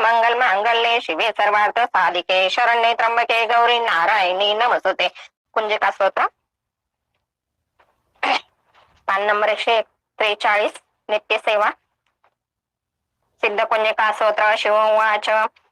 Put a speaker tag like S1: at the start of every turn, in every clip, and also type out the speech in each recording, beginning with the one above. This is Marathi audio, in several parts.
S1: मंगल मांगल्ये शिवे सर्वार्थ साधिके शरण्ये त्र्यंबके गौरी नारायणी नमस्तुते. कुंजिका स्तोत्र पान नंबर 143. नित्य सेवा. सिद्ध कुंजिका स्तोत्र. शिवोवाच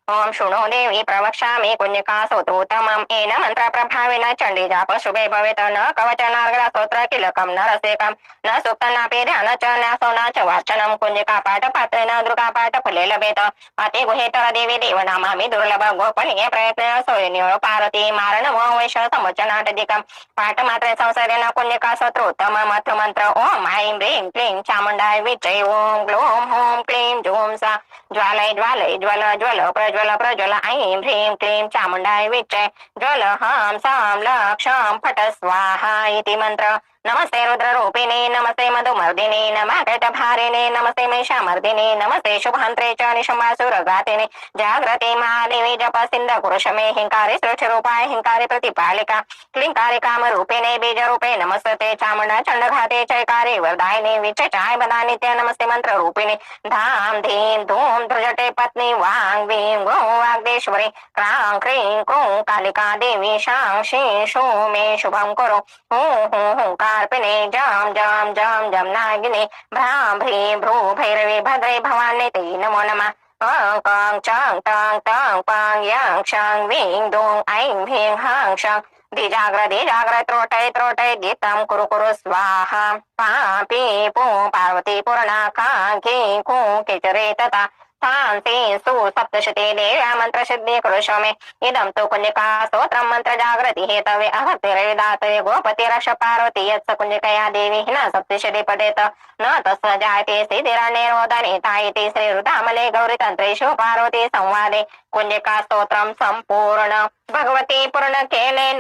S1: ओम शृणो देवी प्रवक्ष्यामि कुंजिका स्तोत्रोत्तमम् येन मंत्र प्रभावेन चंडी जाप शुभे भवेत न कवचनार्गला स्तोत्र किलकं न रसेकं न सूक्तनापि ध्यान च न्यासो न च वाचनं कुंजिका पाठ पात्रेण दुर्गा पाठ फले लभेत अति गुहेतर देवी देवनामामि दुर्लभ गोपनीय प्रयत्न सोयनिळ पार्वती मारण वैश समुच्चनाटदिकं पाठ मात्रे संसर्गेण कुंजिका स्तोत्रोत्तम मथ मंत्र ओम ऐं ह्रीं क्लीं चामुण्डाय विच्चे ओम ग्लौं हूं क्लीं जूं सा ज्वालय ज्वालय ज्वल ज्वल प्रज्वल प्रज्वल ऐं ह्रीं क्लीं चामुण्डाय विच्चे ज्वल हं सं लक्षं फट स्वाहा इति मंत्र. नमस्ते रुद्ररूपिणे नमस्ते मधुमर्दिने नमः कटभारिणे नमस्ते महिषामर्दिने नमस्ते शुभहंत्रे च निशमासुरघातिने जाग्रते महादेवी जप सिंध कुरुषमे हिंकारे सृष्टिरूपाय हिंकारे प्रतिपालिका क्लींकारे कामरूपिणे बीजरूपे नमस्ते चामुण्डा चण्डघाते चैकारे वरदायिने विचचाय बदा नित्य नमस्ते मंत्ररूपिणे धाम धीम धूम ध्रुजटे पत्नी वांग वीं गौं वाग्देश्वरी क्रां क्रीं क्रूं कालिका देवी शां शीं शूं मे शुभं कुरु हूं हूं हुंकारपिने जम जम जम जम नागिने भ्रां भ्रीं भ्रू भैरवी भद्रे भवान्ये ते नमो नमः. ओं कं चं तं तं पां yang शं वीं दूं ऐं ह्रीं हां शं दिजाग्र त्रोटय त्रोटय गीतं कुरु कुरु स्वाहा पां पी पू पार्वती पूर्णा कां की कूं किचरे तथा तांसी सु सप्तशती देव्या मंत्र सिद्धि कुरुषो मे इदं तु कुंजिका स्तोत्रं मंत्र जागृति हेतवे अहतिर्वेदातये गोपति रक्ष पार्वती यत्स कुंजिकया देवी न सप्तशती पठेत न तस्य जायते सिद्धिरण्यरोदनीता इति श्री रुद्रामले गौरी तंत्रेषु पार्वती संवादे कुंजिका स्तोत्रं संपूर्ण. भगवती पूर्ण केले